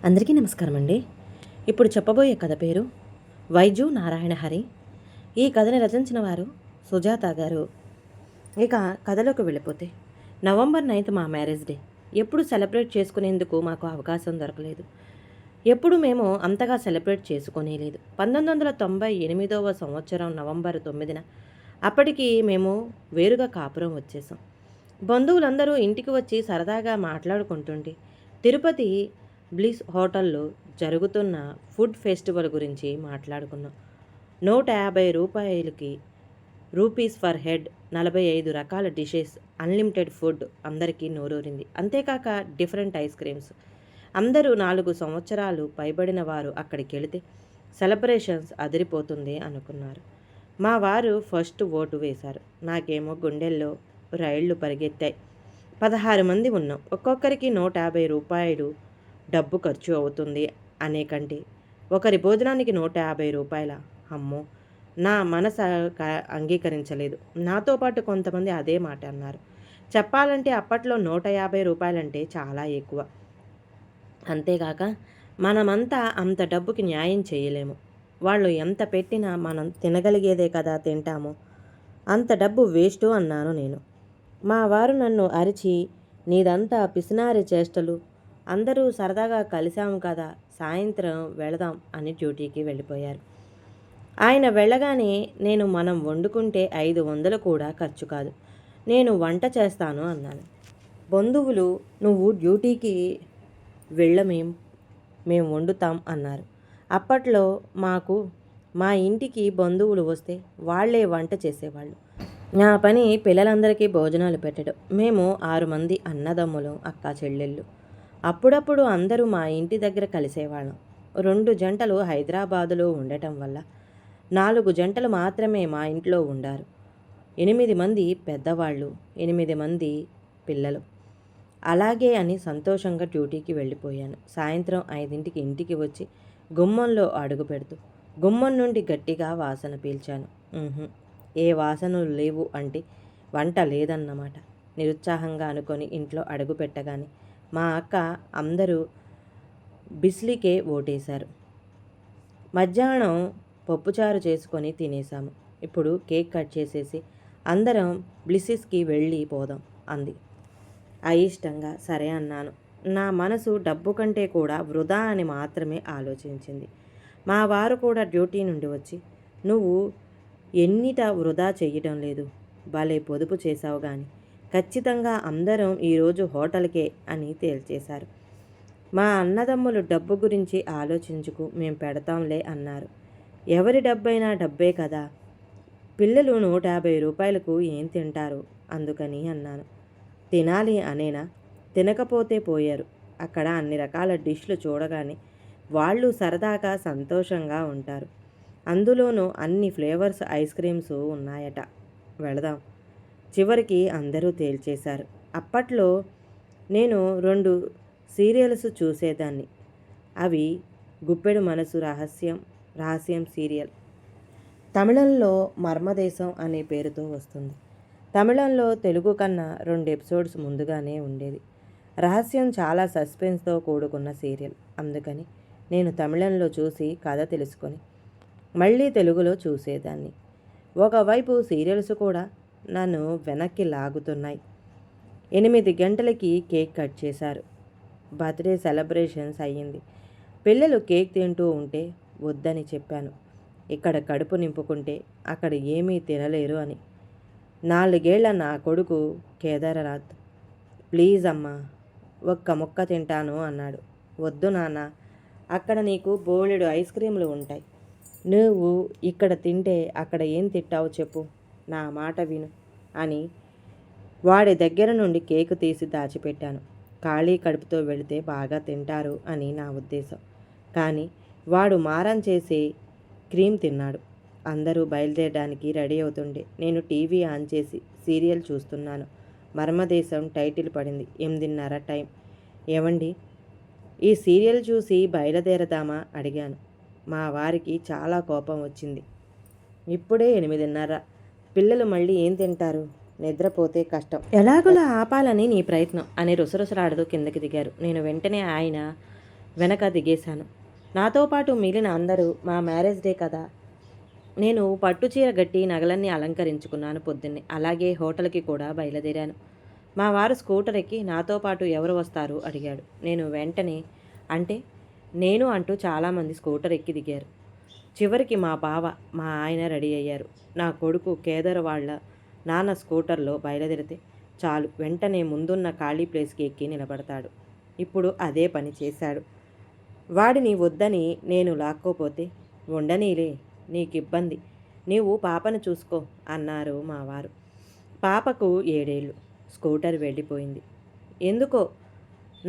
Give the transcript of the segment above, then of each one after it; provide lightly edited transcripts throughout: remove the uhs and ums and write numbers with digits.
అందరికీ నమస్కారం అండి. ఇప్పుడు చెప్పబోయే కథ పేరు వైజు నారాయణ హరి. ఈ కథని రచించిన వారు సుజాత గారు. ఇక కథలోకి వెళ్ళిపోతే, నవంబర్ 9th మా మ్యారేజ్ డే. ఎప్పుడు సెలబ్రేట్ చేసుకునేందుకు మాకు అవకాశం దొరకలేదు. ఎప్పుడు మేము అంతగా సెలబ్రేట్ చేసుకోనేలేదు. 1998వ సంవత్సరం నవంబర్ 9న అప్పటికి మేము వేరుగా కాపురం వచ్చేసాం. బంధువులందరూ ఇంటికి వచ్చి సరదాగా మాట్లాడుకుంటుంటే తిరుపతి బ్లిస్ హోటల్లో జరుగుతున్న ఫుడ్ ఫెస్టివల్ గురించి మాట్లాడుకున్నాం. 150 రూపాయలకి రూపీస్ ఫర్ హెడ్, 45 రకాల డిషెస్, అన్లిమిటెడ్ ఫుడ్, అందరికీ నోరూరింది. అంతేకాక డిఫరెంట్ ఐస్ క్రీమ్స్. అందరూ 4 సంవత్సరాలు పైబడిన వారు అక్కడికి వెళితే సెలబ్రేషన్స్ అదిరిపోతుంది అనుకున్నారు. మా వారు ఫస్ట్ ఓటు వేశారు. నాకేమో గుండెల్లో రైళ్లు పరిగెత్తాయి. 16 మంది ఉన్నాం. ఒక్కొక్కరికి 150 రూపాయలు డబ్బు ఖర్చు అవుతుంది అనే కంటే ఒకరి భోజనానికి 150 రూపాయల, అమ్మో, నా మనసు అంగీకరించలేదు. నాతో పాటు కొంతమంది అదే మాట అన్నారు. చెప్పాలంటే అప్పట్లో 150 రూపాయలంటే చాలా ఎక్కువ. అంతేగాక మనమంతా అంత డబ్బుకి న్యాయం చేయలేము. వాళ్ళు ఎంత పెట్టినా మనం తినగలిగేదే కదా తింటాము. అంత డబ్బు వేస్టు అన్నాను నేను. మా వారు నన్ను అరిచి, నీదంతా పిసినారి చేష్టలు, అందరూ సరదాగా కలిశాము కదా, సాయంత్రం వెళదాం అని డ్యూటీకి వెళ్ళిపోయారు. ఆయన వెళ్ళగానే మనం వండుకుంటే 500 కూడా ఖర్చు కాదు, నేను వంట చేస్తాను అన్నాను. బంధువులు, నువ్వు డ్యూటీకి మేము వండుతాం అన్నారు. అప్పట్లో మా ఇంటికి బంధువులు వస్తే వాళ్లే వంట చేసేవాళ్ళు. నా పని పిల్లలందరికీ భోజనాలు పెట్టడం. మేము 6 మంది అన్నదమ్ములు, అక్క చెల్లెళ్ళు. అప్పుడప్పుడు అందరూ మా ఇంటి దగ్గర కలిసేవాళ్ళం. 2 జంటలు హైదరాబాదులో ఉండటం వల్ల 4 జంటలు మాత్రమే మా ఇంట్లో ఉండారు. 8 మంది పెద్దవాళ్ళు, 8 మంది పిల్లలు. అలాగే అని సంతోషంగా డ్యూటీకి వెళ్ళిపోయాను. సాయంత్రం 5ంటికి ఇంటికి వచ్చి గుమ్మంలో అడుగు పెడుతూ గుమ్మం నుండి గట్టిగా వాసన పీల్చాను. ఏ వాసనలు లేవు అంటే వంట లేదన్నమాట. నిరుత్సాహంగా అనుకొని ఇంట్లో అడుగు పెట్టగానే మా అక్క అందరూ బిస్లీకే ఓటేశారు. మధ్యాహ్నం పప్పుచారు చేసుకొని తినేసాము. ఇప్పుడు కేక్ కట్ చేసేసి అందరం బ్లిసిస్కి వెళ్ళి పోదాం అంది. అయిష్టంగా సరే అన్నాను. నా మనసు డబ్బు కంటే కూడా వృధా అని మాత్రమే ఆలోచించింది. మా వారు కూడా డ్యూటీ నుండి వచ్చి, నువ్వు ఎన్నిట వృధా చెయ్యటం లేదు, భలే పొదుపు చేశావు కానీ ఖచ్చితంగా అందరం ఈరోజు హోటల్కే అని తేల్చేశారు. మా అన్నదమ్ములు డబ్బు గురించి ఆలోచించుకు మేం పెడతాంలే అన్నారు. ఎవరి డబ్బైనా డబ్బే కదా, పిల్లలు 150 రూపాయలకు ఏం తింటారు, అందుకని అన్నాను. తినాలి అనేనా, తినకపోతే పోయారు. అక్కడ అన్ని రకాల డిష్లు చూడగానే వాళ్ళు సరదాగా సంతోషంగా ఉంటారు. అందులోనూ అన్ని ఫ్లేవర్స్ ఐస్ క్రీమ్స్ ఉన్నాయట. వెళదాం. చివరికి అందరూ తేల్చేశారు. అప్పట్లో నేను 2 సీరియల్స్ చూసేదాన్ని. అవి గుప్పెడు మనసు రహస్యం సీరియల్. తమిళంలో మర్మదేశం అనే పేరుతో వస్తుంది. తమిళంలో తెలుగు కన్నా 2 ఎపిసోడ్స్ ముందుగానే ఉండేది. రహస్యం చాలా సస్పెన్స్తో కూడుకున్న సీరియల్. అందుకని నేను తమిళంలో చూసి కథ తెలుసుకొని మళ్ళీ తెలుగులో చూసేదాన్ని. ఒకవైపు సీరియల్స్ కూడా నన్ను వెనక్కి లాగుతున్నాయి. 8 గంటలకి కేక్ కట్ చేశారు. బర్త్డే సెలబ్రేషన్స్ అయ్యింది. పిల్లలు కేక్ తింటూ ఉంటే వద్దని చెప్పాను. ఇక్కడ కడుపు నింపుకుంటే అక్కడ ఏమీ తినలేరు అని. 4 ఏళ్ల నా కొడుకు కేదారనాథ్, ప్లీజ్ అమ్మా, ఒక్క ముక్క తింటాను అన్నాడు. వద్దు నాన్న, అక్కడ నీకు బోలెడు ఐస్ క్రీములు ఉంటాయి. నువ్వు ఇక్కడ తింటే అక్కడ ఏం తింటావు చెప్పు, నా మాట విను అని వాడి దగ్గర నుండి కేకు తీసి దాచిపెట్టాను. ఖాళీ కడుపుతో వెళితే బాగా తింటారు అని నా ఉద్దేశం. కానీ వాడు మారం చేసి క్రీమ్ తిన్నాడు. అందరూ బయలుదేరడానికి రెడీ అవుతుండే నేను టీవీ ఆన్ చేసి సీరియల్ చూస్తున్నాను. మర్మదేశం టైటిల్ పడింది. 8:30 టైం. ఏమండి, ఈ సీరియల్ చూసి బయలుదేరదామా అడిగాను. మా వారికి చాలా కోపం వచ్చింది. ఇప్పుడే 8:30, పిల్లలు మళ్ళీ ఏం తింటారు, నిద్రపోతే కష్టం, ఎలాగోలా ఆపాలని నీ ప్రయత్నం అని రుసరుసలాడుతూ కిందకి దిగారు. నేను వెంటనే ఆయన వెనక దిగేశాను. నాతో పాటు మిగిలిన అందరూ మా మ్యారేజ్ డే కదా. నేను పట్టుచీర గట్టి నగలన్నీ అలంకరించుకున్నాను పొద్దున్నే. అలాగే హోటల్కి కూడా బయలుదేరాను. మా వారు స్కూటర్ ఎక్కి నాతో పాటు ఎవరు వస్తారు అడిగాడు. నేను వెంటనే అంటే నేను అంటూ చాలామంది స్కూటర్ ఎక్కి దిగారు. చివరికి మా బావ, మా ఆయన రెడీ అయ్యారు. నా కొడుకు కేదార్ వాళ్ళ నాన్న స్కూటర్లో బయలుదేరితే చాలు వెంటనే ముందున్న ఖాళీ ప్లేస్కి ఎక్కి నిలబడతాడు. ఇప్పుడు అదే పని చేశాడు. వాడిని వద్దని నేను లాక్కోపోతే ఉండనీలే, నీకిబ్బంది, నీవు పాపను చూసుకో అన్నారు మా వారు. పాపకు 7 ఏళ్ళు. స్కూటర్ వెళ్ళిపోయింది. ఎందుకో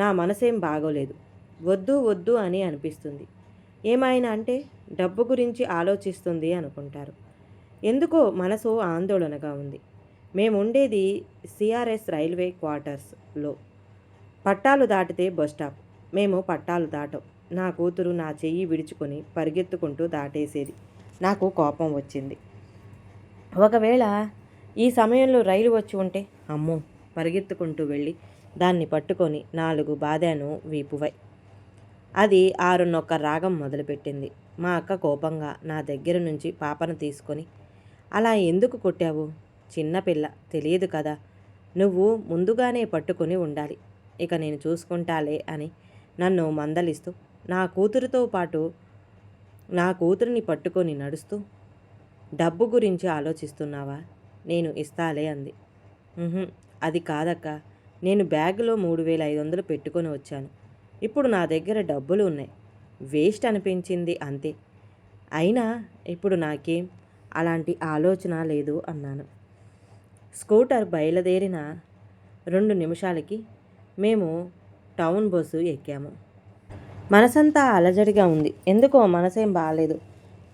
నా మనసేం బాగోలేదు. వద్దు వద్దు అని అనిపిస్తుంది. ఏమైనా అంటే డబ్బు గురించి ఆలోచిస్తుంది అనుకుంటారు. ఎందుకో మనసు ఆందోళనగా ఉంది. మేముండేది సిఆర్ఎస్ రైల్వే క్వార్టర్స్లో. పట్టాలు దాటితే బస్ స్టాప్. మేము పట్టాలు దాటం. నా కూతురు నా చెయ్యి విడుచుకొని పరిగెత్తుకుంటూ దాటేసేది. నాకు కోపం వచ్చింది. ఒకవేళ ఈ సమయంలో రైలు వచ్చి ఉంటే అమ్మో, పరిగెత్తుకుంటూ వెళ్ళి దాన్ని పట్టుకొని 4 బాదాను వీపువై. అది 6 రాగం మొదలుపెట్టింది. మా అక్క కోపంగా నా దగ్గర నుంచి పాపను తీసుకొని, అలా ఎందుకు కొట్టావు? చిన్నపిల్ల, తెలియదు కదా, నువ్వు ముందుగానే పట్టుకొని ఉండాలి, ఇక నేను చూసుకుంటాలే అని నన్ను మందలిస్తూ నా కూతురితో పాటు నా కూతురిని పట్టుకొని నడుస్తూ, డబ్బు గురించి ఆలోచిస్తున్నావా, నేను ఇస్తాలే అంది. అది కాదక్క, నేను బ్యాగులో 3500 పెట్టుకొని వచ్చాను. ఇప్పుడు నా దగ్గర డబ్బులు ఉన్నాయి, వేస్ట్ అనిపించింది అంతే. అయినా ఇప్పుడు నాకేం అలాంటి ఆలోచన లేదు అన్నాను. స్కూటర్ బయలుదేరిన 2 నిమిషాలకి మేము టౌన్ బస్సు ఎక్కాము. మనసంతా అలజడిగా ఉంది. ఎందుకో మనసేం బాగాలేదు.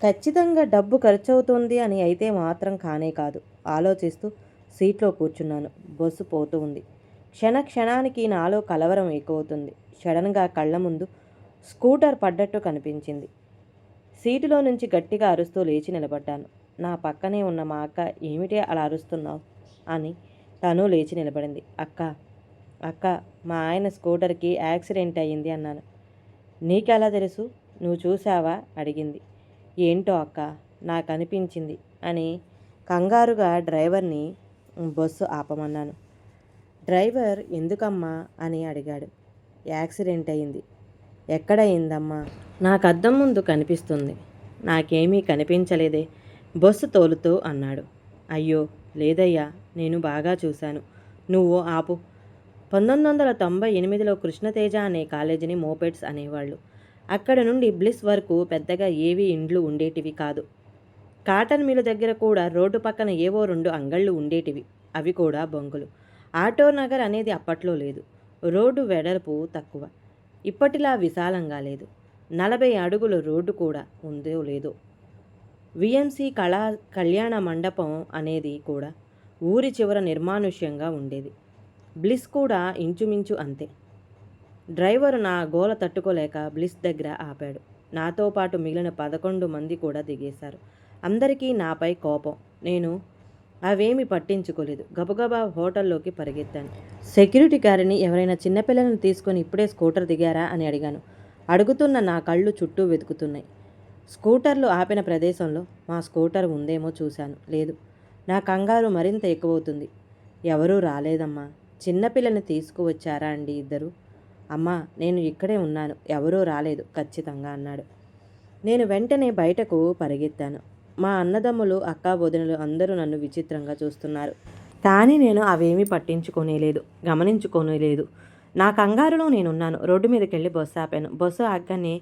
ఖచ్చితంగా డబ్బు ఖర్చవుతుంది అని అయితే మాత్రం కానే కాదు. ఆలోచిస్తూ సీట్లో కూర్చున్నాను. బస్సు పోతూ ఉంది. క్షణానికి నాలో కలవరం ఎక్కువవుతుంది. సడన్గా కళ్ళ ముందు స్కూటర్ పడ్డట్టు కనిపించింది. సీటులో నుంచి గట్టిగా అరుస్తూ లేచి నిలబడ్డాను. నా పక్కనే ఉన్న మా అక్క, ఏమిటి అలా అరుస్తున్నావు అని తను లేచి నిలబడింది. అక్క, మా ఆయన స్కూటర్కి యాక్సిడెంట్ అయ్యింది అన్నాను. నీకెలా తెలుసు, నువ్వు చూసావా అడిగింది. ఏంటో అక్క, నాకు అనిపించింది అని కంగారుగా డ్రైవర్ని బస్సు ఆపమన్నాను. డ్రైవర్ ఎందుకమ్మా అని అడిగాడు. యాక్సిడెంట్ అయింది. ఎక్కడయిందమ్మా? నాకు అద్దం ముందు కనిపిస్తుంది. నాకేమీ కనిపించలేదే బస్సు తోలుతూ అన్నాడు. అయ్యో లేదయ్యా, నేను బాగా చూశాను. నువ్వు ఆపు. 1998లో కృష్ణతేజ అనే కాలేజీని మోపెడ్స్ అనేవాళ్ళు. అక్కడ నుండి బ్లిస్ వరకు పెద్దగా ఏవీ ఇండ్లు ఉండేటివి కాదు. కాటన్ మిల్లు దగ్గర కూడా రోడ్డు పక్కన ఏవో 2 అంగళ్ళు ఉండేటివి. అవి కూడా బొంగులు. ఆటో నగర్ అనేది అప్పట్లో లేదు. రోడ్డు వెడల్పు తక్కువ, ఇప్పటిలా విశాలంగా లేదు. 40 అడుగుల రోడ్డు కూడా ఉందో లేదో. విఎంసి కళ్యాణ మండపం అనేది కూడా ఊరి చివర నిర్మానుష్యంగా ఉండేది. బ్లిస్ కూడా ఇంచుమించు అంతే. డ్రైవరు నా గోల తట్టుకోలేక బ్లిస్ దగ్గర ఆపాడు. నాతో పాటు మిగిలిన 11 మంది కూడా దిగేశారు. అందరికీ నాపై కోపం. నేను అవేమీ పట్టించుకోలేదు. గబగబా హోటల్లోకి పరిగెత్తాను. సెక్యూరిటీ గారిని, ఎవరైనా చిన్నపిల్లలను తీసుకొని ఇప్పుడే స్కూటర్ దిగారా అని అడిగాను. అడుగుతున్న నా కళ్ళు చుట్టూ వెతుకుతున్నాయి. స్కూటర్లు ఆపిన ప్రదేశంలో మా స్కూటర్ ఉందేమో చూశాను. లేదు. నా కంగారు మరింత ఎక్కువవుతుంది. ఎవరూ రాలేదమ్మా. చిన్నపిల్లని తీసుకువచ్చారా అండి ఇద్దరు? అమ్మా, నేను ఇక్కడే ఉన్నాను, ఎవరూ రాలేదు ఖచ్చితంగా అన్నాడు. నేను వెంటనే బయటకు పరిగెత్తాను. మా అన్నదమ్ములు, అక్కా వదినలు అందరూ నన్ను విచిత్రంగా చూస్తున్నారు. కానీ నేను అవేమీ పట్టించుకోనేలేదు, గమనించుకోనేలేదు. నా కంగారులో నేనున్నాను. రోడ్డు మీదకి వెళ్ళి బస్సు ఆపాను. బస్సు ఆగ్గానే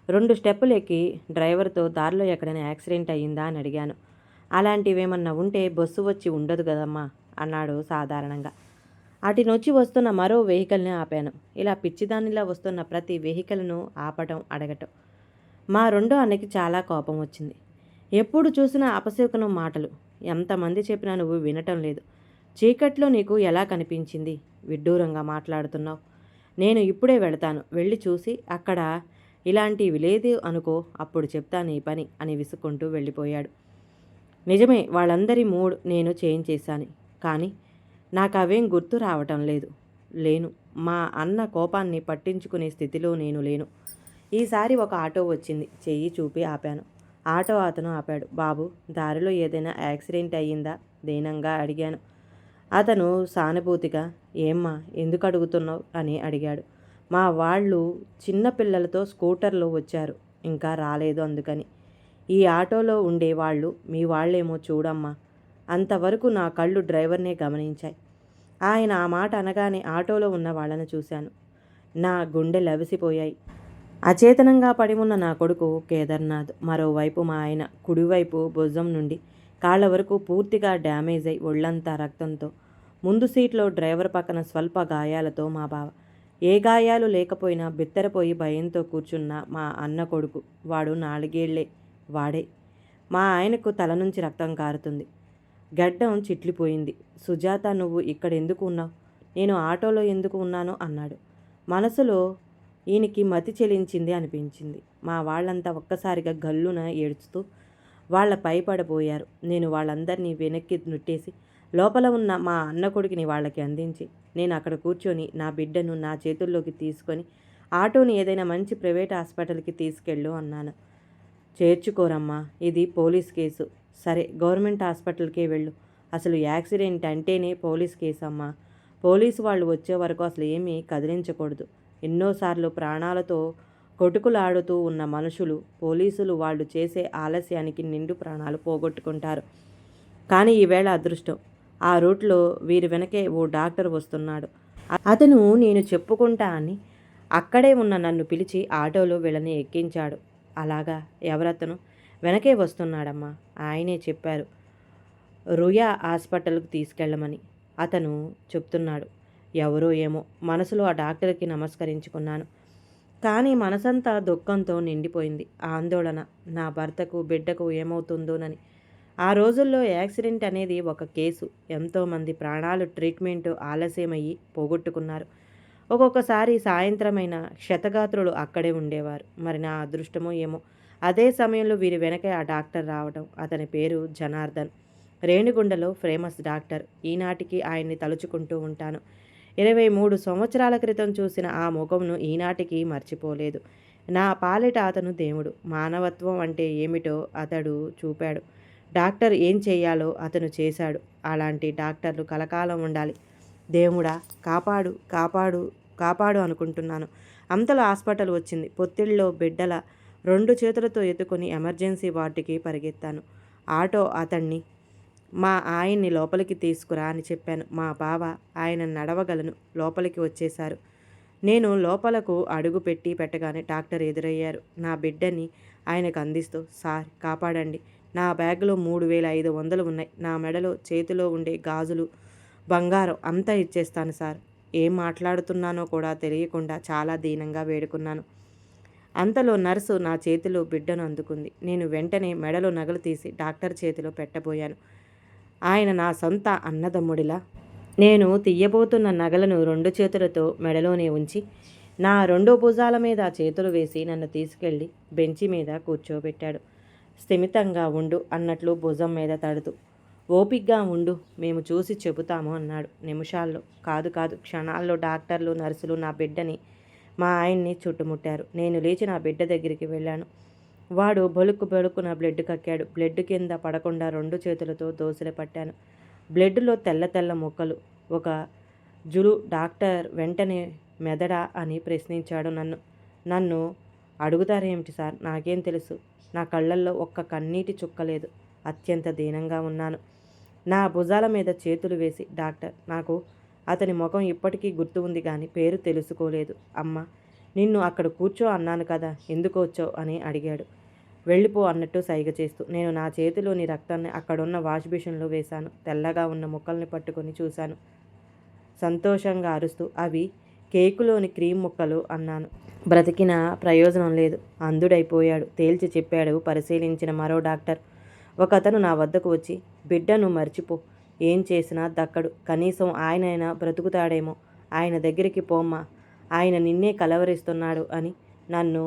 2 స్టెప్పులు ఎక్కి డ్రైవర్తో దారిలో ఎక్కడైనా యాక్సిడెంట్ అయ్యిందా అని అడిగాను. అలాంటివేమన్నా ఉంటే బస్సు వచ్చి ఉండదు కదమ్మా అన్నాడు సాధారణంగా. అటునొచ్చి వస్తున్న మరో వెహికల్ని ఆపాను. ఇలా పిచ్చిదానిలా వస్తున్న ప్రతి వెహికల్ను ఆపటం, అడగటం. మా రెండో అన్నకి చాలా కోపం వచ్చింది. ఎప్పుడు చూసినా అపశకునం మాటలు. ఎంతమంది చెప్పినా నువ్వు వినటం లేదు. చీకట్లో నీకు ఎలా కనిపించింది? విడ్డూరంగా మాట్లాడుతున్నావు. నేను ఇప్పుడే వెళతాను. వెళ్ళి చూసి అక్కడ ఇలాంటివి లేదు అనుకో, అప్పుడు చెప్తా నీ పని అని విసుక్కుంటూ వెళ్ళిపోయాడు. నిజమే, వాళ్ళందరి మూడ్ నేను చేంజ్ చేశాను. కానీ నాకు అవేం గుర్తు రావటం లేదు. మా అన్న కోపాన్ని పట్టించుకునే స్థితిలో నేను లేను. ఈసారి ఒక ఆటో వచ్చింది. చెయ్యి చూపి ఆపాను. ఆటో అతను ఆపాడు. బాబు, దారిలో ఏదైనా యాక్సిడెంట్ అయ్యిందా? దీనంగా అడిగాను. అతను సానుభూతిగా, ఏమ్మా ఎందుకు అడుగుతున్నావు అని అడిగాడు. మా వాళ్ళు చిన్న పిల్లలతో స్కూటర్లో వచ్చారు, ఇంకా రాలేదు అందుకని. ఈ ఆటోలో ఉండే వాళ్ళు మీ వాళ్ళేమో చూడమ్మా. అంతవరకు నా కళ్ళు డ్రైవర్నే గమనించాయి. ఆయన ఆ మాట అనగానే ఆటోలో ఉన్న వాళ్ళని చూశాను. నా గుండె లవిసిపోయాయి. అచేతనంగా పడి ఉన్న నా కొడుకు కేదార్నాథ్, మరోవైపు మా ఆయన, కుడివైపు భుజం నుండి కాళ్ళ వరకు పూర్తిగా డ్యామేజ్ అయి ఒళ్ళంతా రక్తంతో, ముందు సీట్లో డ్రైవర్ పక్కన స్వల్ప గాయాలతో మా బావ. ఏ గాయాలు లేకపోయినా బిత్తరపోయి భయంతో కూర్చున్న మా అన్న కొడుకు, వాడు 4 ఏళ్లే వాడే. మా ఆయనకు తల నుంచి రక్తం కారుతుంది. గడ్డం చిట్లిపోయింది. సుజాత, నువ్వు ఇక్కడెందుకు ఉన్నావు? నేను ఆటోలో ఎందుకు ఉన్నాను అన్నాడు. మనసులో ఈయనకి మతి చెలించింది అనిపించింది. మా వాళ్ళంతా ఒక్కసారిగా గల్లున ఏడుస్తూ వాళ్ళపై పడబోయారు. నేను వాళ్ళందరినీ వెనక్కి నెట్టేసి లోపల ఉన్న మా అన్న కొడుకుని వాళ్ళకి అందించి, నేను అక్కడ కూర్చొని నా బిడ్డను నా చేతుల్లోకి తీసుకొని ఆటోని ఏదైనా మంచి ప్రైవేట్ హాస్పిటల్కి తీసుకెళ్ళు అన్నాను. చేర్చుకోరమ్మా, ఇది పోలీస్ కేసు. సరే, గవర్నమెంట్ హాస్పిటల్కే వెళ్ళు. అసలు యాక్సిడెంట్ అంటేనే పోలీస్ కేసు అమ్మా. పోలీసు వాళ్ళు వచ్చే వరకు అసలు ఏమీ కదిలించకూడదు. ఎన్నోసార్లు ప్రాణాలతో కొట్టుకులాడుతూ ఉన్న మనుషులు, పోలీసులు వాళ్ళు చేసే ఆలస్యానికి నిండు ప్రాణాలు పోగొట్టుకుంటారు. కానీ ఈవేళ అదృష్టం, ఆ రూట్లో వీరి వెనకే ఓ డాక్టర్ వస్తున్నాడు. అతను నేను చెప్పుకుంటా అని అక్కడే ఉన్న నన్ను పిలిచి ఆటోలో వీళ్ళని ఎక్కించాడు. అలాగా? ఎవరతను? వెనకే వస్తున్నాడమ్మా. ఆయనే చెప్పారు రుయా హాస్పిటల్కు తీసుకెళ్ళమని. అతను చెప్తున్నాడు. ఎవరో ఏమో. మనసులో ఆ డాక్టర్కి నమస్కరించుకున్నాను. కానీ మనసంతా దుఃఖంతో నిండిపోయింది. ఆందోళన, నా భర్తకు బిడ్డకు ఏమవుతుందోనని. ఆ రోజుల్లో యాక్సిడెంట్ అనేది ఒక కేసు. ఎంతోమంది ప్రాణాలు ట్రీట్మెంట్ ఆలస్యమయ్యి పోగొట్టుకున్నారు. ఒక్కొక్కసారి సాయంత్రమైన క్షతగాత్రులు అక్కడే ఉండేవారు. మరి నా అదృష్టమో ఏమో, అదే సమయంలో వీరి వెనకే ఆ డాక్టర్ రావడం. అతని పేరు జనార్దన్. రేణిగుండలో famous doctor. ఈనాటికి ఆయన్ని తలుచుకుంటూ ఉంటాను. 23 సంవత్సరాల క్రితం చూసిన ఆ ముఖంను ఈనాటికి మర్చిపోలేదు. నా పాలిట అతను దేవుడు. మానవత్వం అంటే ఏమిటో అతడు చూపాడు. డాక్టర్ ఏం చెయ్యాలో అతను చేశాడు. అలాంటి డాక్టర్లు కలకాలం ఉండాలి. దేవుడా, కాపాడు కాపాడు కాపాడు అనుకుంటున్నాను. అంతలో హాస్పిటల్ వచ్చింది. పొత్తిళ్ళలో బిడ్డల 2 చేతులతో ఎత్తుకొని ఎమర్జెన్సీ వార్డుకి పరిగెత్తాను. ఆటో అతన్ని, మా ఆయన్ని లోపలికి తీసుకురా అని చెప్పాను. మా బావ, ఆయన నడవగలను, లోపలికి వచ్చేశారు. నేను లోపలకు అడుగు పెట్టగానే డాక్టర్ ఎదురయ్యారు. నా బిడ్డని ఆయనకు అందిస్తూ, సార్ కాపాడండి. నా బ్యాగ్లో 3500 ఉన్నాయి. నా మెడలో చేతిలో ఉండే గాజులు, బంగారం అంతా ఇచ్చేస్తాను సార్. ఏం మాట్లాడుతున్నానో కూడా తెలియకుండా చాలా దీనంగా వేడుకున్నాను. అంతలో నర్సు నా చేతిలో బిడ్డను అందుకుంది. నేను వెంటనే మెడలో నగలు తీసి డాక్టర్ చేతిలో పెట్టబోయాను. ఆయన నా సొంత అన్నదమ్ముడిలా నేను తీయబోతున్న నగలను 2 చేతులతో మెడలోనే ఉంచి, నా 2 భుజాల మీద చేతులు వేసి నన్ను తీసుకెళ్ళి బెంచి మీద కూర్చోబెట్టాడు. స్థిమితంగా ఉండు అన్నట్లు భుజం మీద తడుతూ, ఓపిగ్గా ఉండు, మేము చూసి చెబుతాము అన్నాడు. నిమిషాల్లో కాదు క్షణాల్లో డాక్టర్లు, నర్సులు నా బిడ్డని, మా ఆయన్ని చుట్టుముట్టారు. నేను లేచి నా బిడ్డ దగ్గరికి వెళ్ళాను. వాడు బొలుక్కున బ్లడ్ కక్కాడు. బ్లడ్ కింద పడకుండా 2 చేతులతో దోసెలు పట్టాను. బ్లడ్లో తెల్ల ముక్కలు, ఒక జులు. డాక్టర్ వెంటనే మెదడా అని ప్రశ్నించాడు నన్ను అడుగుతారేమిటి సార్, నాకేం తెలుసు. నా కళ్ళల్లో ఒక్క కన్నీటి చుక్క లేదు. అత్యంత దీనంగా ఉన్నాను. నా భుజాల మీద చేతులు వేసి, డాక్టర్, నాకు అతని ముఖం ఇప్పటికీ గుర్తు ఉంది కానీ పేరు తెలుసుకోలేదు. అమ్మ, నిన్ను అక్కడ కూర్చో అన్నాను కదా, ఎందుకు వచ్చావు అని అడిగాడు. వెళ్ళిపో అన్నట్టు సైగ చేస్తూ నేను నా చేతిలోని రక్తాన్ని అక్కడున్న వాష్ బేసిన్లో వేశాను. తెల్లగా ఉన్న ముక్కల్ని పట్టుకొని చూశాను. సంతోషంగా అరుస్తూ, అవి కేకులోని క్రీమ్ ముక్కలు అన్నాను. బ్రతికిన ప్రయోజనం లేదు, అంధుడైపోయాడు తేల్చి చెప్పాడు పరిశీలించిన మరో డాక్టర్. ఒకతను నా వద్దకు వచ్చి, బిడ్డను మర్చిపో, ఏం చేసినా దక్కడు, కనీసం ఆయనైనా బ్రతుకుతాడేమో, ఆయన దగ్గరికి పోమ్మా, ఆయన నిన్నే కలవరిస్తున్నాడు అని నన్ను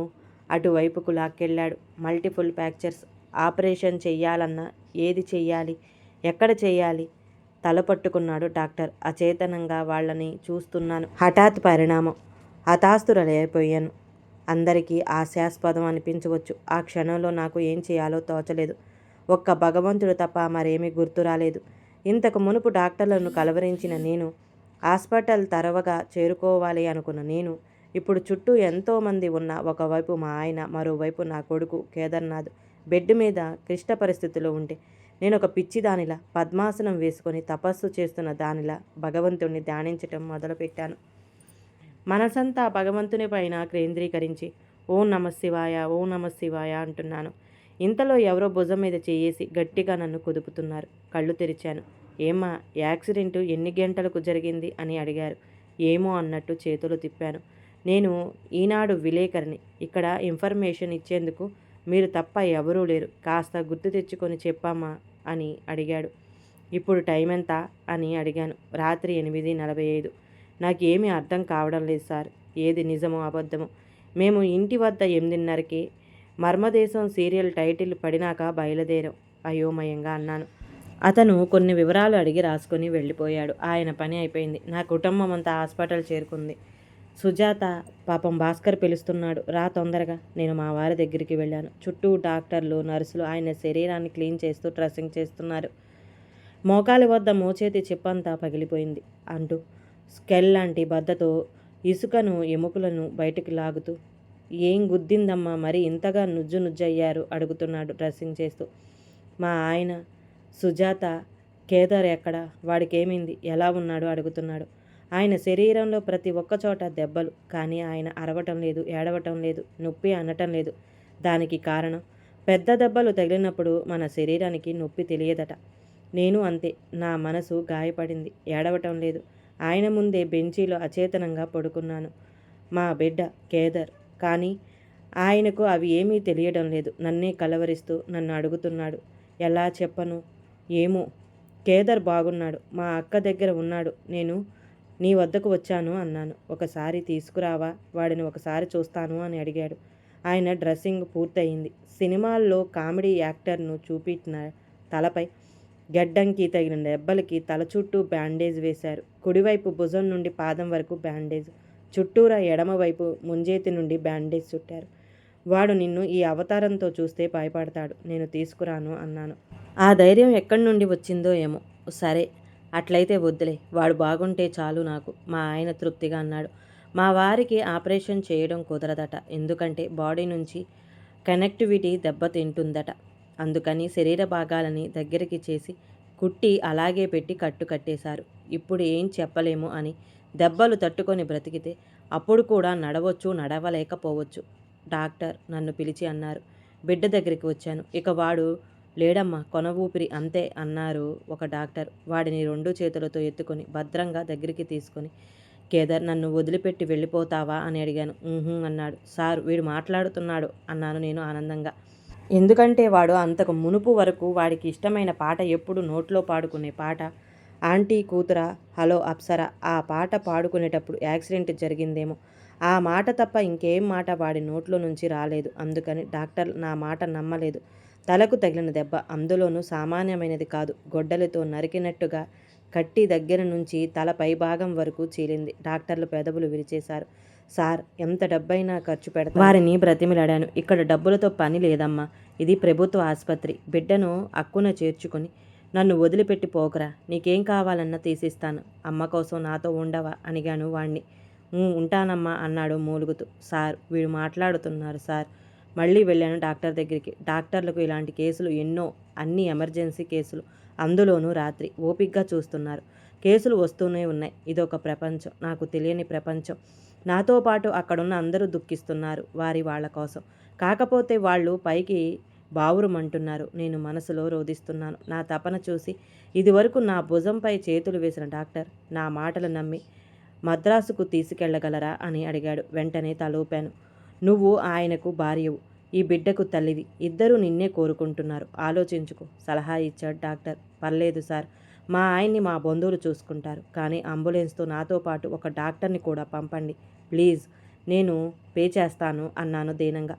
అటువైపుకు లాక్కెళ్ళాడు. మల్టిపుల్ ఫ్రాక్చర్స్, ఆపరేషన్ చెయ్యాలన్నా ఏది చెయ్యాలి, ఎక్కడ చెయ్యాలి? తల పట్టుకున్నాడు డాక్టర్. అచేతనంగా వాళ్ళని చూస్తున్నాను. హఠాత్ పరిణామం, హతాస్తురలైపోయాను. అందరికీ హాస్యాస్పదం అనిపించవచ్చు. ఆ క్షణంలో నాకు ఏం చేయాలో తోచలేదు. ఒక్క భగవంతుడు తప్ప మరేమీ గుర్తు రాలేదు. ఇంతకు మునుపు డాక్టర్లను కలవరించిన నేను, హాస్పిటల్ తరవగా చేరుకోవాలి అనుకున్న నేను, ఇప్పుడు చుట్టూ ఎంతోమంది ఉన్న ఒకవైపు మా ఆయన, మరోవైపు నా కొడుకు కేదార్నాథ్ బెడ్ మీద క్లిష్ట పరిస్థితిలో ఉంటే, నేను ఒక పిచ్చిదానిలా పద్మాసనం వేసుకొని తపస్సు చేస్తున్న దానిలా భగవంతుణ్ణి ధ్యానించటం మొదలుపెట్టాను. మనసంతా భగవంతుని పైన కేంద్రీకరించి ఓం నమఃశివాయ, ఓం నమఃశివాయ అంటున్నాను. ఇంతలో ఎవరో భుజం మీద చేయేసి గట్టిగా నన్ను కుదుపుతున్నారు. కళ్ళు తెరిచాను. ఏమ్మా, యాక్సిడెంటు ఎన్ని గంటలకు జరిగింది అని అడిగారు. ఏమో అన్నట్టు చేతులు తిప్పాను. నేను ఈనాడు విలేకరిని. ఇక్కడ ఇన్ఫర్మేషన్ ఇచ్చేందుకు మీరు తప్ప ఎవరూ లేరు. కాస్త గుర్తు తెచ్చుకొని చెప్పమ్మా అని అడిగాడు. ఇప్పుడు టైం ఎంత అని అడిగాను. రాత్రి 8:45. నాకేమీ అర్థం కావడం లేదు సార్. ఏది నిజమో అబద్ధమో. మేము ఇంటి వద్ద 8:30కి మర్మదేశం సీరియల్ టైటిల్ పడినాక బయలుదేరాం అయోమయంగా అన్నాను. అతను కొన్ని వివరాలు అడిగి రాసుకొని వెళ్ళిపోయాడు. ఆయన పని అయిపోయింది. నా కుటుంబం అంతా హాస్పిటల్ చేరుకుంది. సుజాత, పాపం భాస్కర్ పిలుస్తున్నాడు, రా తొందరగా. నేను మా వారి దగ్గరికి వెళ్ళాను. చుట్టూ డాక్టర్లు, నర్సులు ఆయన శరీరాన్ని క్లీన్ చేస్తూ డ్రెస్సింగ్ చేస్తున్నారు. మోకాలి వద్ద మోచేతి చిప్పంతా పగిలిపోయింది అంటూ స్కెల్ లాంటి బద్దతో ఇసుకను ఎముకలను బయటికి లాగుతూ, ఏం గుద్దిందమ్మా, మరి ఇంతగా నుజ్జయ్యారు అడుగుతున్నాడు డ్రెస్సింగ్ చేస్తూ. మా ఆయన, సుజాత, కేదార్ ఎక్కడా, వాడికేమైంది, ఎలా ఉన్నాడు అడుగుతున్నాడు. ఆయన శరీరంలో ప్రతి ఒక్క చోట దెబ్బలు, కానీ ఆయన అరవటం లేదు, ఏడవటం లేదు, నొప్పి అనటం లేదు. దానికి కారణం, పెద్ద దెబ్బలు తగిలినప్పుడు మన శరీరానికి నొప్పి తెలియదట. నేను అంతే. నా మనసు గాయపడింది. ఏడవటం లేదు. ఆయన ముందే బెంచీలో అచేతనంగా పడుకున్నాను. మా బిడ్డ కేదార్. కానీ ఆయనకు అవి ఏమీ తెలియడం లేదు. నన్నే కలవరిస్తూ నన్ను అడుగుతున్నాడు. ఎలా చెప్పను? ఏమో. కేదార్ బాగున్నాడు, మా అక్క దగ్గర ఉన్నాడు, నేను నీ వద్దకు వచ్చాను అన్నాను. ఒకసారి తీసుకురావా, వాడిని ఒకసారి చూస్తాను అని అడిగాడు. ఆయన డ్రెస్సింగ్ పూర్తయింది. సినిమాల్లో కామెడీ యాక్టర్ను చూపించిన తలపై గెడ్డంకి తగిన దెబ్బలకి తల చుట్టూ బ్యాండేజ్ వేశారు. కుడివైపు భుజం నుండి పాదం వరకు బ్యాండేజ్, చుట్టూరా ఎడమవైపు ముంజేతి నుండి బ్యాండేజ్ చుట్టారు. వాడు నిన్ను ఈ అవతారంతో చూస్తే భయపడతాడు, నేను తీసుకురాను అన్నాను. ఆ ధైర్యం ఎక్కడి నుండి వచ్చిందో ఏమో. సరే, అట్లయితే వద్దులే, వాడు బాగుంటే చాలు నాకు, మా ఆయన తృప్తిగా అన్నాడు. మా వారికి ఆపరేషన్ చేయడం కుదరదట. ఎందుకంటే బాడీ నుంచి కనెక్టివిటీ దెబ్బతింటుందట. అందుకని శరీర భాగాలని దగ్గరికి చేసి కుట్టి అలాగే పెట్టి కట్టేశారు. ఇప్పుడు ఏం చెప్పలేము అని దెబ్బలు తట్టుకొని బ్రతికితే అప్పుడు కూడా నడవచ్చు, నడవలేకపోవచ్చు. డాక్టర్ నన్ను పిలిచి అన్నారు. బిడ్డ దగ్గరికి వచ్చాను. ఇక వాడు లేడమ్మా, కొన ఊపిరి అంతే అన్నారు ఒక డాక్టర్. వాడిని 2 చేతులతో ఎత్తుకొని భద్రంగా దగ్గరికి తీసుకొని, కేదార్, నన్ను వదిలిపెట్టి వెళ్ళిపోతావా అని అడిగాను. అన్నాడు. సార్, వీడు మాట్లాడుతున్నాడు అన్నాను నేను ఆనందంగా. ఎందుకంటే వాడు అంతకు మునుపు వరకు వాడికి ఇష్టమైన పాట, ఎప్పుడు నోట్లో పాడుకునే పాట ఆంటీ కూతురా హలో అప్సరా, ఆ పాట పాడుకునేటప్పుడు యాక్సిడెంట్ జరిగిందేమో. ఆ మాట తప్ప ఇంకేం మాట వాడి నోట్లో నుంచి రాలేదు. అందుకని డాక్టర్ నా మాట నమ్మలేదు. తలకు తగిలిన దెబ్బ, అందులోనూ సామాన్యమైనది కాదు. గొడ్డలితో నరికినట్టుగా కట్టి దగ్గర నుంచి తల పైభాగం వరకు చీలింది. డాక్టర్లు పెదవులు విరిచేశారు. సార్, ఎంత డబ్బైనా ఖర్చు పెడతా. వారిని బ్రతిమిలాడాను. ఇక్కడ డబ్బులతో పని లేదమ్మా, ఇది ప్రభుత్వ ఆసుపత్రి. బిడ్డను అక్కున చేర్చుకొని నన్ను వదిలిపెట్టి పోకరా, నీకేం కావాలన్నా తీసిస్తాను. అమ్మ కోసం నాతో ఉండవా అడిగాను వాణ్ణి. ఉంటానమ్మా అన్నాడు మూలుగుతూ. సార్, వీడు మాట్లాడుతున్నారు సార్. మళ్ళీ వెళ్ళాను డాక్టర్ దగ్గరికి. డాక్టర్లకు ఇలాంటి కేసులు ఎన్నో, అన్ని ఎమర్జెన్సీ కేసులు, అందులోనూ రాత్రి. ఓపిగ్గా చూస్తున్నారు. కేసులు వస్తూనే ఉన్నాయి. ఇదొక ప్రపంచం, నాకు తెలియని ప్రపంచం. నాతో పాటు అక్కడున్న అందరూ దుఃఖిస్తున్నారు వాళ్ళ కోసం. కాకపోతే వాళ్ళు పైకి బావురుమంటున్నారు. నేను మనసులో రోధిస్తున్నాను. నా తపన చూసి ఇదివరకు నా భుజంపై చేతులు వేసిన డాక్టర్ నా మాటలు నమ్మి మద్రాసుకు తీసుకెళ్లగలరా అని అడిగాడు. వెంటనే తలూపాను. నువ్వు ఆయనకు భార్యవు, ఈ బిడ్డకు తల్లివి. ఇద్దరూ నిన్నే కోరుకుంటున్నారు. ఆలోచించుకో సలహా ఇచ్చాడు డాక్టర్. పర్లేదు సార్, మా ఆయన్ని మా బంధువులు చూసుకుంటారు. కానీ అంబులెన్స్తో నాతో పాటు ఒక డాక్టర్ని కూడా పంపండి ప్లీజ్, నేను పే చేస్తాను అన్నాను దీనంగా.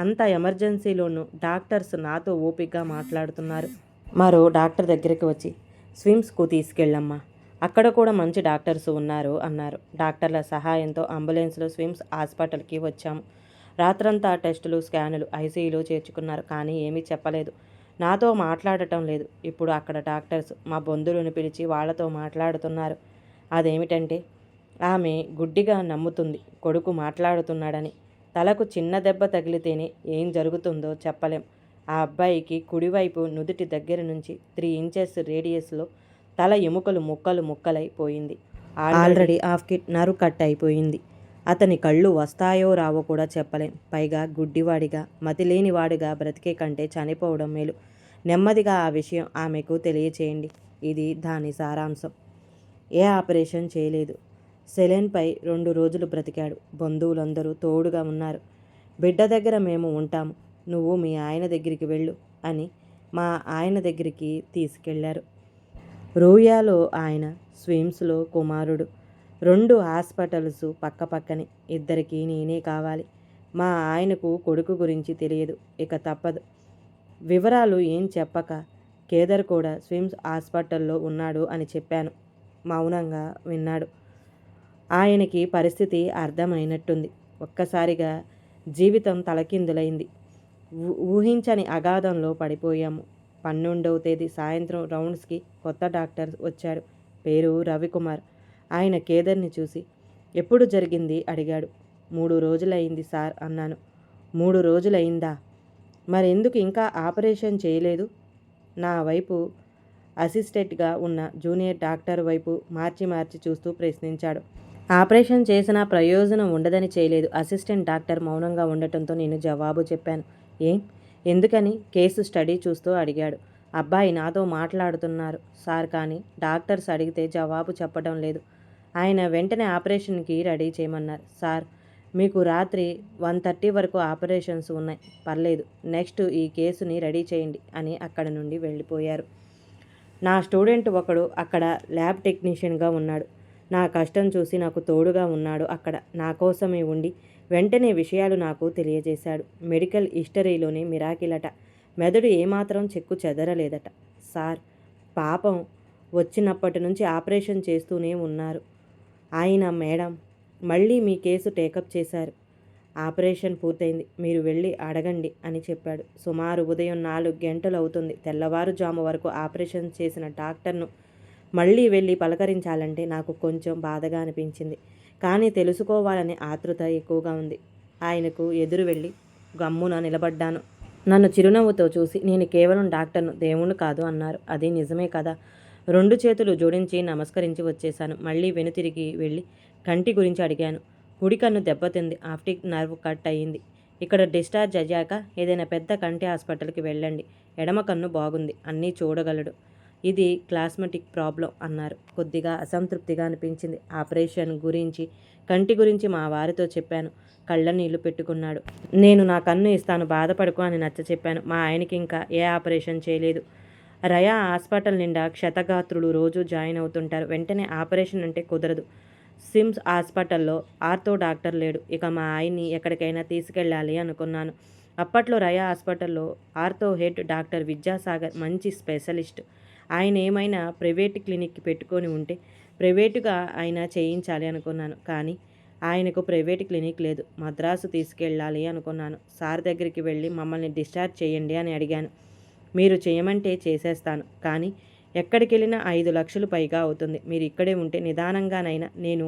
అంత ఎమర్జెన్సీలోనూ డాక్టర్స్ నాతో ఓపికగా మాట్లాడుతున్నారు. మరో డాక్టర్ దగ్గరికి వచ్చి, స్విమ్స్కు తీసుకెళ్ళమ్మా, అక్కడ కూడా మంచి డాక్టర్స్ ఉన్నారు అన్నారు. డాక్టర్ల సహాయంతో అంబులెన్స్లో స్విమ్స్ హాస్పిటల్కి వచ్చాము. రాత్రంతా టెస్టులు, స్కానులు, ఐసీయూలో చేర్చుకున్నారు. కానీ ఏమీ చెప్పలేదు. నాతో మాట్లాడటం లేదు. ఇప్పుడు అక్కడ డాక్టర్స్ మా బంధువులను పిలిచి వాళ్లతో మాట్లాడుతున్నారు. అదేమిటంటే ఆమె గుడ్డిగా నమ్ముతుంది కొడుకు మాట్లాడుతున్నాడని. తలకు చిన్న దెబ్బ తగిలితేనే ఏం జరుగుతుందో చెప్పలేం. ఆ అబ్బాయికి కుడివైపు నుదుటి దగ్గర నుంచి 3 ఇంచెస్ రేడియస్లో తల ఎముకలు ముక్కలు ముక్కలై పోయింది. ఆల్రెడీ హాఫ్ కిట్ నరు కట్ అయిపోయింది. అతని కళ్ళు వస్తాయో రావో కూడా చెప్పలేం. పైగా గుడ్డివాడిగా మతిలేనివాడిగా బ్రతికే కంటే చనిపోవడం మేలు. నెమ్మదిగా ఆ విషయం ఆమెకు తెలియచేయండి. ఇది దాని సారాంశం. ఏ ఆపరేషన్ చేయలేదు. సెలెన్పై 2 రోజులు బ్రతికాడు. బంధువులందరూ తోడుగా ఉన్నారు. బిడ్డ దగ్గర మేము ఉంటాము. నువ్వు మీ ఆయన దగ్గరికి వెళ్ళు అని మా ఆయన దగ్గరికి తీసుకెళ్లారు. రూయాలో ఆయన, స్విమ్స్లో కుమారుడు. 2 హాస్పిటల్స్ పక్కపక్కనే. ఇద్దరికీ నేనే కావాలి. మా ఆయనకు కొడుకు గురించి తెలియదు. ఇక తప్పదు. వివరాలు ఏం చెప్పక కేదార్ కూడా స్విమ్స్ హాస్పిటల్లో ఉన్నాడు అని చెప్పాను. మౌనంగా విన్నాడు. ఆయనకి పరిస్థితి అర్థమైనట్టుంది. ఒక్కసారిగా జీవితం తలకిందులైంది. ఊహించని అగాధంలో పడిపోయాము. 12వ తేదీ సాయంత్రం రౌండ్స్కి కొత్త డాక్టర్ వచ్చాడు. పేరు రవికుమార్. ఆయన కేదార్ని చూసి ఎప్పుడు జరిగింది అడిగాడు. 3 రోజులైంది సార్ అన్నాను. 3 రోజులైందా? మరెందుకు ఇంకా ఆపరేషన్ చేయలేదు? నా వైపు, అసిస్టెంట్గా ఉన్న జూనియర్ డాక్టర్ వైపు మార్చి మార్చి చూస్తూ ప్రశ్నించాడు. ఆపరేషన్ చేసినా ప్రయోజనం ఉండదని చేయలేదు. అసిస్టెంట్ డాక్టర్ మౌనంగా ఉండటంతో నేను జవాబు చెప్పాను. ఎందుకని? కేసు స్టడీ చూస్తూ అడిగాడు. అబ్బాయి నాతో మాట్లాడుతున్నారు సార్, కానీ డాక్టర్స్ అడిగితే జవాబు చెప్పడం లేదు. ఆయన వెంటనే ఆపరేషన్కి రెడీ చేయమన్నారు. సార్, మీకు రాత్రి 1:30 వరకు ఆపరేషన్స్ ఉన్నాయి. పర్లేదు, నెక్స్ట్ ఈ కేసుని రెడీ చేయండి అని అక్కడి నుండి వెళ్ళిపోయారు. నా స్టూడెంట్ ఒకడు అక్కడ ల్యాబ్ టెక్నీషియన్గా ఉన్నాడు. నా కష్టం చూసి నాకు తోడుగా ఉన్నాడు. అక్కడ నా కోసమే ఉండి వెంటనే విషయాలు నాకు తెలియజేశాడు. మెడికల్ హిస్టరీలోనే మిరాకిలట. మెదడు ఏమాత్రం చెక్కు చెదరలేదట. సార్, పాపం వచ్చినప్పటి నుంచి ఆపరేషన్ చేస్తూనే ఉన్నారు ఆయన. మేడం మళ్ళీ మీ కేసు టేకప్ చేశారు. ఆపరేషన్ పూర్తయింది. మీరు వెళ్ళి అడగండి అని చెప్పాడు. సుమారు ఉదయం 4 గంటలు అవుతుంది. తెల్లవారుజాము వరకు ఆపరేషన్ చేసిన డాక్టర్ను మళ్ళీ వెళ్ళి పలకరించాలంటే నాకు కొంచెం బాధగా అనిపించింది. కానీ తెలుసుకోవాలనే ఆతృత ఎక్కువగా ఉంది. ఆయనకు ఎదురు వెళ్ళి గమ్మున నిలబడ్డాను. నన్ను చిరునవ్వుతో చూసి నేను కేవలం డాక్టర్ను, దేవుణ్ణి కాదు అన్నారు. అది నిజమే కదా. 2 చేతులు జోడించి నమస్కరించి వచ్చేశాను. మళ్ళీ వెనుతిరిగి వెళ్ళి కంటి గురించి అడిగాను. కుడి కన్ను దెబ్బతింది. ఆప్టిక్ నర్వ్ కట్ అయ్యింది. ఇక్కడ డిశ్చార్జ్ అయ్యాక ఏదైనా పెద్ద కంటి హాస్పిటల్కి వెళ్ళండి. ఎడమ కన్ను బాగుంది, అన్నీ చూడగలడు. ఇది క్లాస్మెటిక్ ప్రాబ్లం అన్నారు. కొద్దిగా అసంతృప్తిగా అనిపించింది. ఆపరేషన్ గురించి, కంటి గురించి మా వారితో చెప్పాను. కళ్ళ నీళ్లు పెట్టుకున్నాడు. నేను నా కన్ను ఇస్తాను, బాధపడుకో అని నచ్చ చెప్పాను. మా ఆయనకి ఇంకా ఏ ఆపరేషన్ చేయలేదు. రయా హాస్పిటల్ నిండా క్షతగాత్రులు రోజు జాయిన్ అవుతుంటారు. వెంటనే ఆపరేషన్ అంటే కుదరదు. సిమ్స్ హాస్పిటల్లో ఆర్థో డాక్టర్ లేడు. ఇక మా ఆయన్ని ఎక్కడికైనా తీసుకెళ్ళాలి అనుకున్నాను. అప్పట్లో రయా హాస్పిటల్లో ఆర్థో హెడ్ డాక్టర్ విద్యాసాగర్ మంచి స్పెషలిస్ట్. ఆయన ఏమైనా ప్రైవేట్ క్లినిక్ పెట్టుకొని ఉంటే ప్రైవేటుగా అయినా చేయించాలి అనుకున్నాను. కానీ ఆయనకు ప్రైవేట్ క్లినిక్ లేదు. మద్రాసు తీసుకెళ్ళాలి అనుకున్నాను. సార్ దగ్గరికి వెళ్ళి మమ్మల్ని డిశ్చార్జ్ చేయండి అని అడిగాను. మీరు చేయమంటే చేసేస్తాను, కానీ ఎక్కడికి వెళ్ళినా 5 లక్షలు పైగా అవుతుంది. మీరు ఇక్కడే ఉంటే నిదానంగానైనా నేను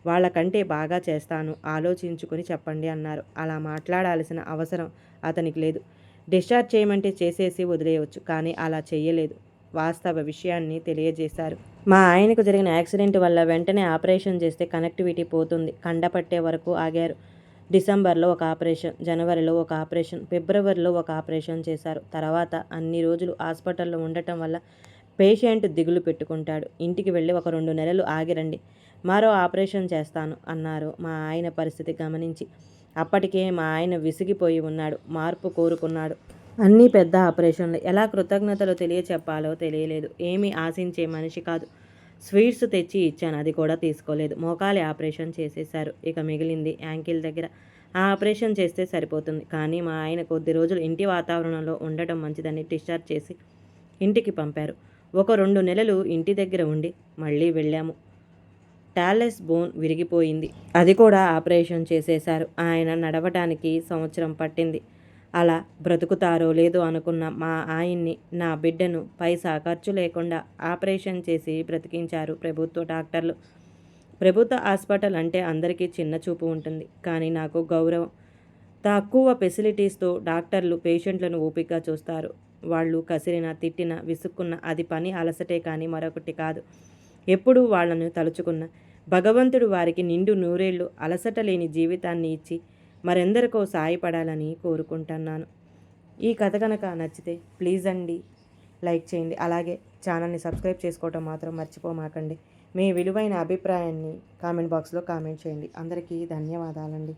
వాళ్ళకంటే బాగా చేస్తాను, ఆలోచించుకొని చెప్పండి అన్నారు. అలా మాట్లాడాల్సిన అవసరం అతనికి లేదు. డిశ్చార్జ్ చేయమంటే చేసేసి వదిలేయవచ్చు, కానీ అలా చెయ్యలేదు. వాస్తవ విషయాన్ని తెలియజేశారు. మా ఆయనకు జరిగిన యాక్సిడెంట్ వల్ల వెంటనే ఆపరేషన్ చేస్తే కనెక్టివిటీ పోతుంది. కండపట్టే వరకు ఆగారు. డిసెంబర్లో ఒక ఆపరేషన్, జనవరిలో ఒక ఆపరేషన్, ఫిబ్రవరిలో ఒక ఆపరేషన్ చేశారు. తర్వాత అన్ని రోజులు హాస్పిటల్లో ఉండటం వల్ల పేషెంట్ దిగులు పెట్టుకుంటాడు. ఇంటికి వెళ్ళి ఒక 2 నెలలు ఆగిరండి, మరో ఆపరేషన్ చేస్తాను అన్నారు మా ఆయన పరిస్థితి గమనించి. అప్పటికే మా ఆయన విసిగిపోయి ఉన్నాడు. మార్పు కోరుకున్నాడు. అన్నీ పెద్ద ఆపరేషన్లు. ఎలా కృతజ్ఞతలు తెలియచెప్పాలో తెలియలేదు. ఏమీ ఆశించే మనిషి కాదు. స్వీట్స్ తెచ్చి ఇచ్చాను, అది కూడా తీసుకోలేదు. మోకాలి ఆపరేషన్ చేసేశారు. ఇక మిగిలింది యాంకిల్ దగ్గర. ఆ ఆపరేషన్ చేస్తే సరిపోతుంది. కానీ మా ఆయన కొద్ది రోజులు ఇంటి వాతావరణంలో ఉండటం మంచిదని డిశ్చార్జ్ చేసి ఇంటికి పంపారు. ఒక 2 నెలలు ఇంటి దగ్గర ఉండి మళ్ళీ వెళ్ళాము. టాలెస్ బోన్ విరిగిపోయింది. అది కూడా ఆపరేషన్ చేసేశారు. ఆయన నడవటానికి సంవత్సరం పట్టింది. అలా బ్రతుకుతారో లేదో అనుకున్న మా ఆయన్ని, నా బిడ్డను పైసా ఖర్చు లేకుండా ఆపరేషన్ చేసి బ్రతికించారు ప్రభుత్వ డాక్టర్లు. ప్రభుత్వ హాస్పిటల్ అంటే అందరికీ చిన్న చూపు ఉంటుంది. కానీ నాకు గౌరవం. తక్కువ ఫెసిలిటీస్తో డాక్టర్లు పేషెంట్లను ఓపికగా చూస్తారు. వాళ్ళు కసిరినా, తిట్టినా, విసుక్కున్నా అది పని అలసటే కానీ మరొకటి కాదు. ఎప్పుడూ వాళ్ళను తలుచుకున్న భగవంతుడు వారికి నిండు నూరేళ్లు అలసట లేని జీవితాన్ని ఇచ్చి మరెందరికో సాయపడాలని కోరుకుంటున్నాను. ఈ కథ కనుక నచ్చితే ప్లీజ్ అండి లైక్ చేయండి. అలాగే ఛానల్ని సబ్స్క్రైబ్ చేసుకోవటం మాత్రం మర్చిపోమాకండి. మీ విలువైన అభిప్రాయాన్ని కామెంట్ బాక్స్లో కామెంట్ చేయండి. అందరికీ ధన్యవాదాలండి.